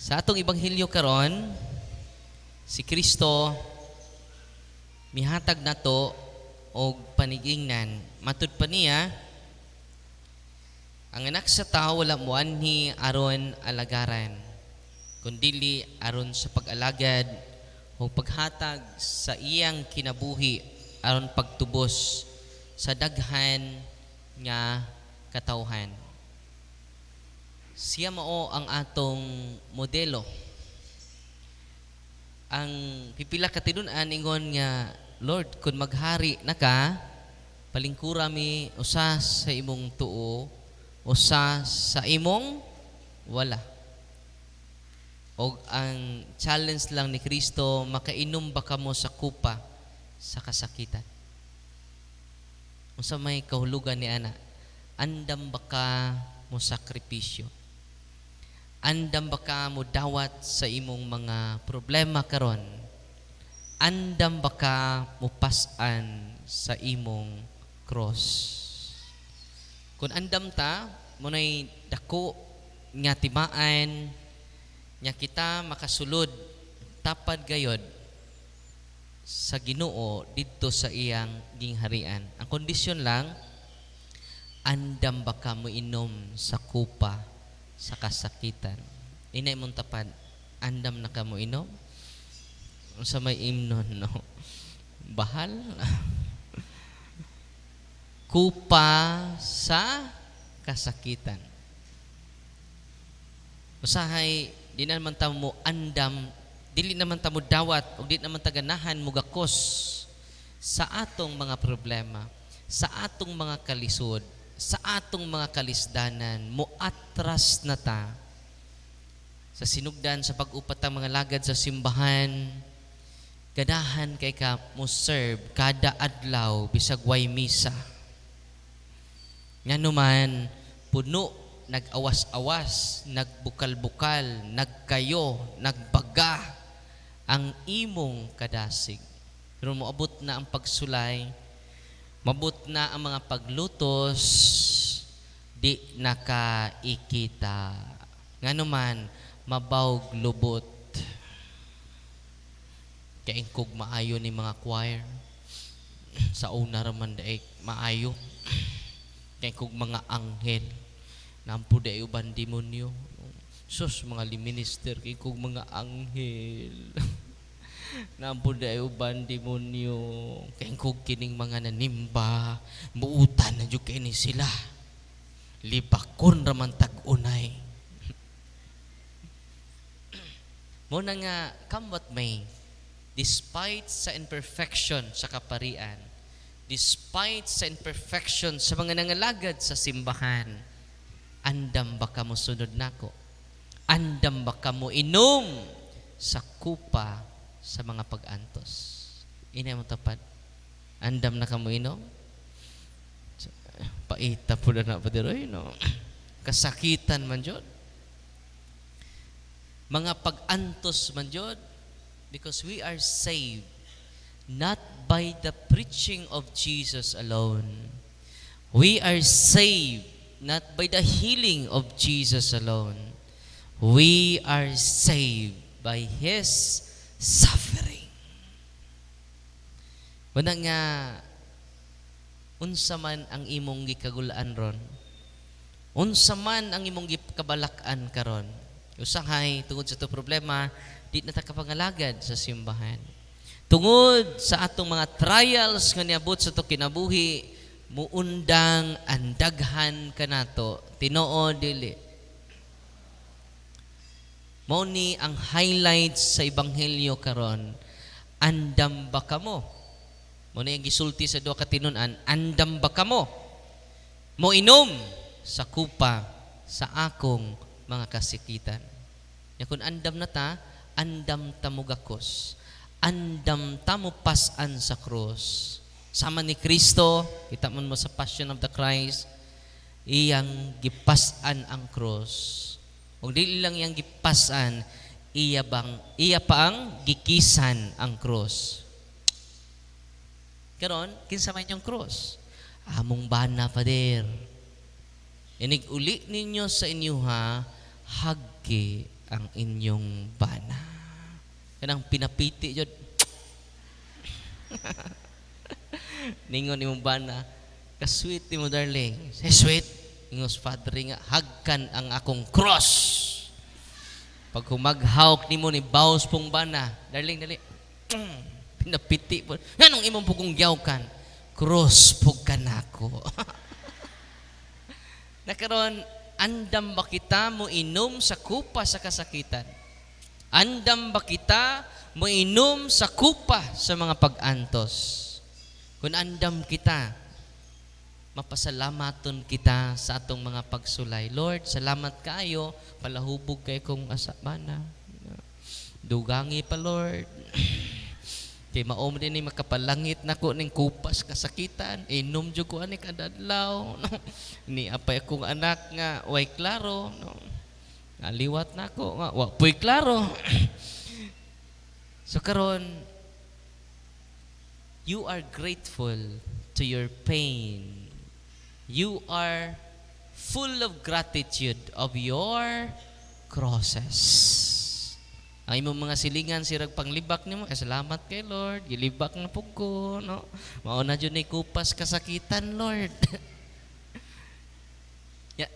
Sa atong ibanghilyo karon, si Kristo mihatag nato og panigingnan. Matud pa niya, ang anak sa tao wala moanhi aron alagaran, kundili aron sa pag-alagad o paghatag sa iyang kinabuhi aron pagtubos sa daghan nga katawhan. Siya mao ang atong modelo. Ang pipila ka tinun-an ingon nga, Lord, kung maghari na ka, palingkura mi usa sa imong tuo, usa sa imong wala. O ang challenge lang ni Kristo, makainom ba kamo sa kupa sa kasakitan? Unsa may kahulugan ni ana? Andam ba ka mo sakripisyo? Andam ba ka mo dawat sa imong mga problema karon? Andam ba ka mo pas-an sa imong cross? Kung andam ta, munay dako nga timaan nya kita makasulod tapad gayod sa Ginoo didto sa iyang gingharian. Ang kondisyon lang, andam ba ka mo inom sa kupa sa kasakitan? Inay mong tapad, andam na ka mo inom? Sa may imnon, no? Bahal? Kupa sa kasakitan. Usahay, di naman tamo andam, dili naman tamo dawat, o di naman taganahan mo gakos sa atong mga problema, sa atong mga kalisod, sa atong mga kalisdanan, mo atras na ta sa sinugdan sa pag-upat ang mga lagad sa simbahan. Ganahan kay ka mo serve kada adlaw bisag way misa. Nga naman, puno, nag-awas-awas, nagbukal-bukal, nagkayo, nagbaga ang imong kadasig. Pero moabot na ang pagsulay, mabot na ang mga paglutos, di nakaikita. Nga naman, mabawg lubot. Kaya kog maayo ni mga choir, sa una raman daig maayo. Kaya kog mga anghel, nampo daig uban demonyo. Sus, mga liminister, kaya kog mga anghel. Nampo daig uban demonyo. Kaya kog kining mga nanimba, muutan na dyan kayo ni sila. Libakon raman tag-unay. Muna nga, come what may, despite sa imperfection sa kaparian, despite sa imperfection sa mga nangalagad sa simbahan, andam ba ka mo sunod nako? Andam ba ka mo inom sa kupa sa mga pag-antos? Inay mo tapad. Andam na ka mo inom? Paita po na napadiroy, no? Kasakitan man jod. Mga pag-antos man jod. Because we are saved not by the preaching of Jesus alone. We are saved not by the healing of Jesus alone. We are saved by His suffering. Wala nga, unsa man ang imong gikagulaan ron, unsa man ang imong gikabalakan karon, usahay tungod sa ito problema, di na ta kapangalagad sa simbahan. Tungod sa atong mga trials nga niabot sa ito kinabuhi, muundang andaghan kanato, Tinoo dili. Mao ni ang highlights sa ebanghelyo karon. Andam ba kamo? Mao ni ang gisulti sa duha ka tinun-an, andam ba kamo? Mo inom sa kupa sa akong mga kasikitan. Ya kun andam na ta, andam tamugakos. Andam tamo pas-an sa cross. Sama ni Kristo, kita mo sa Passion of the Christ, iyang gipas-an ang cross. Kung dili lang iyang gipas-an, iya pa ang gikisan ang cross. Karon, kinsa man yung cross? Among bana, Pader. Inig uli ninyo sa inyo ha, hagki ang inyong bana. Kanang pinapiti jud. Ningon imong bana, ka-sweet mo darling. Say sweet. Ingos Father nga, hagkan ang akong cross. Pag humaghawk nimo ni bawas pong bana, darling, dali. Pinapiti po. Anong imong pugong gyawkan? Cross pug kanako. Nakaroon, andam ba kita mo inom sa kupa sa kasakitan? Andam ba kita mo inom sa kupa sa mga pag-antos? Kung andam kita, mapasalamaton kita sa atong mga pagsulay. Lord, salamat kayo, palahubog kay kong asabana. Dugangi pa, Lord. Kay maom din ni makapalangit nako ning kupas kasakitan. Inom jud ko ani kadadlaw. No? Ni apay akong anak nga way klaro. No? Aliwat nako nga wa puy klaro. So karon, you are grateful to your pain. You are full of gratitude of your crosses. Ang imong mga silingan sirag panglibak nimo, salamat kay Lord, gilibak na pug ko, no? Mao na jud ni kupas kasakitan, Lord. Ya,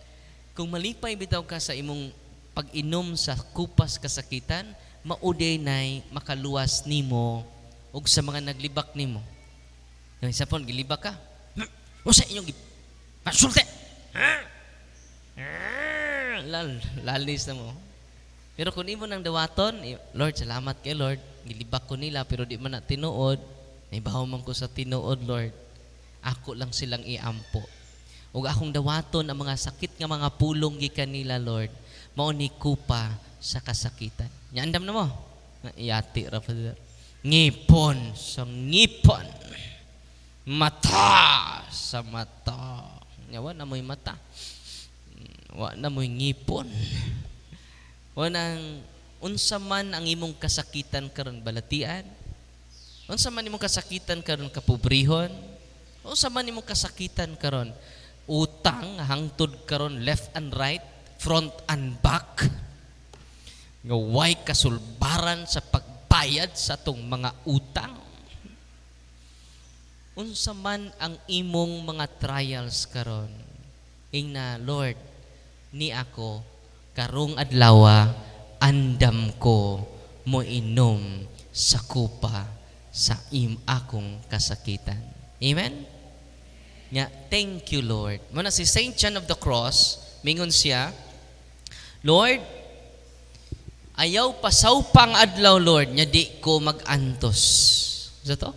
kung malipay bitaw ka sa imong pag-inom sa kupas kasakitan, mauday nay makaluwas nimo ug sa mga naglibak nimo. Yung isa pon gilibak ka. Usa inyong pasulti. Lalis na mo. Pero kung imo nang dawaton, Lord, salamat kay Lord. Gilibak ko nila pero di man na tinuod. Naibaw man ko sa tinuod, Lord. Ako lang silang iampo. Ug akong dawaton ang mga sakit nga mga pulong gikan nila, Lord. Mao ni kupa sa kasakitan. Nya andam na mo. Iyati ra pa. Ngipon sa ngipon. Mata sa mata. Nya wa na mo'y mata. Wa na mo'y ngipon. Wanang unsa man ang imong kasakitan karon balatian? Unsa man imong kasakitan karon kapobrehon? Unsa man imong kasakitan karon utang hangtod karon left and right, front and back? Nga way kasulbaran sa pagbayad sa atong mga utang. Unsa man ang imong mga trials karon? Ingna Lord, ni ako karong adlaw andam ko mo inom sa kupa sa akong kasakitan. Amen? Nga, thank you, Lord. Muna si Saint John of the Cross, mingon siya, Lord, ayaw pasawpang adlaw, Lord, nya di ko mag-antos. Sa to?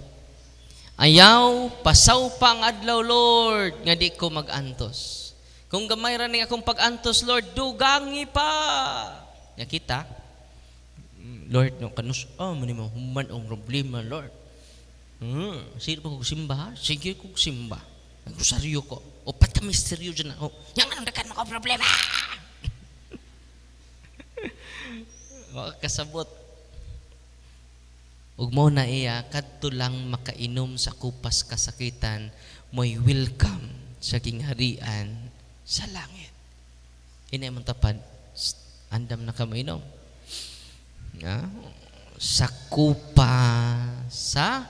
Ayaw pasawpang adlaw, Lord, nga di ko mag-antos. Kung gamay ra ning akong pag-antos, Lord, dugangi pa. Ya kita, Lord, no kanus, mani mo human ang problema, Lord. Sige pa kog simba, sige kog simba. Nagrosaryo ko. O pata misteryo dyan ako. Yang anong dakan mo problema? Kasabot. Ug mo na iya, kadto lang makainom sa kupas kasakitan, mo'y welcome sa gingharian sa langit. Inay mong tapad, andam na ka mainom. Sa kupa sa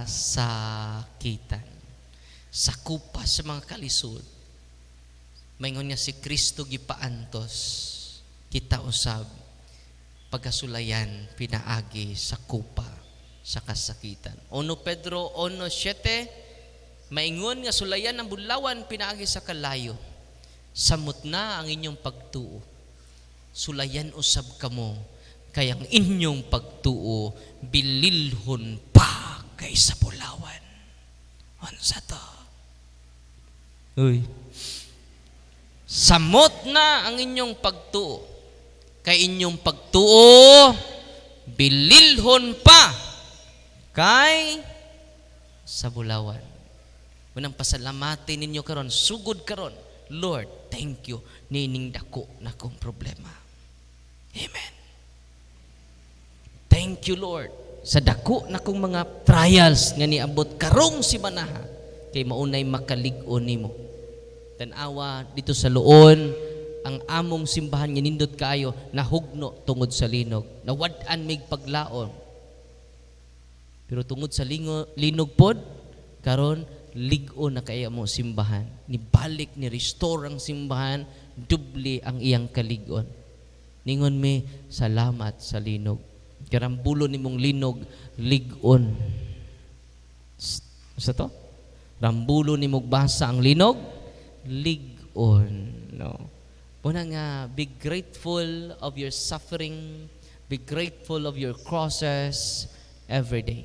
kasakitan. Sa kupa sa mga kalisod. Maingon nga si Kristo gipaantos, kita usab, pagkasulayan, pinaagi sa kupa sa kasakitan. 1 Pedro 1:7, maingon nga sulayan ng bulawan pinaagi sa kalayo. Samot na ang inyong pagtuo. Sulayan usab kamo, kaya ang inyong pagtuo bililhon pa kaysa bulawan. Unsa to? Uy. Samot na ang inyong pagtuo, kay inyong pagtuo bililhon pa kay sa bulawan. Unang pasalamatin ninyo karon, sugod karon, Lord, thank you, nining dako na kong problema. Amen. Thank you, Lord, sa dako na kong mga trials nga niabot karong si manaha, kay maunay makalig-on nimo. Tanawa dito sa luon, ang among simbahan nga nindot kaayo nahugno tungod sa linog. Nawad-an mig paglaom. Pero tungod sa linog pod, karon lig-on na kaya mo simbahan. Nibalik ni restore ang simbahan, dubli ang iyang kalig-on. Ningon mi, salamat sa linog. Karambulo nimong linog, lig-on. Sa to? Rambulo nimong basa ang linog, lig-on. No? Una nga, be grateful of your suffering, be grateful of your crosses every day.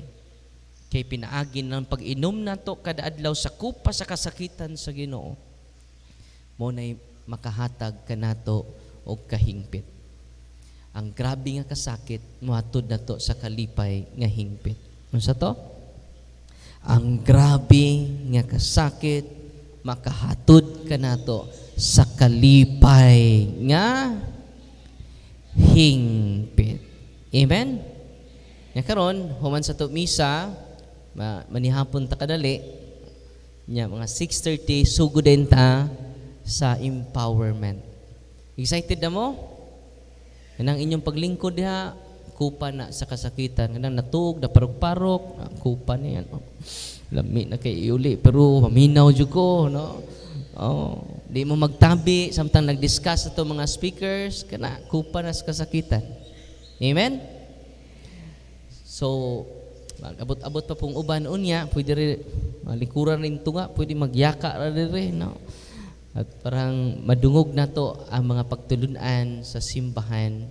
Kay pinaagin ng pag-inom nato kada adlaw sa kupa sa kasakitan sa Ginoo, mo na'y makahatag kanato og kahingpit. Ang grabe nga kasakit mohatod nato sa kalipay nga hingpit. Unsa to? Ang grabe nga kasakit makahatod kanato sa kalipay nga hingpit. Amen? Nga karon, human sa to misa, manihapon ta kadali, nya mga 6:30 suguden ta sa empowerment. Excited na mo? Kanang inyong paglingkod diha, kupa na sa kasakitan. Kanang natug, na parok-parok, kupa na yan. Oh, lami na kay iuli, pero maminaw jud ko, no? Oh, di mo magtabi, samtang nag-discuss ito mga speakers, kana kupa na sa kasakitan. Amen? So, mag-abot-abot pa pong uban unya, pwede rin malikuran rin ito nga, pwede magyaka rin, no? At parang madungog na to ang mga pagtulunan sa simbahan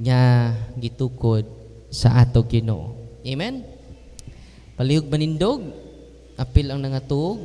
niya gitukod sa ato Ginoo. Amen? Palihog manindog, apil ang nangatuog,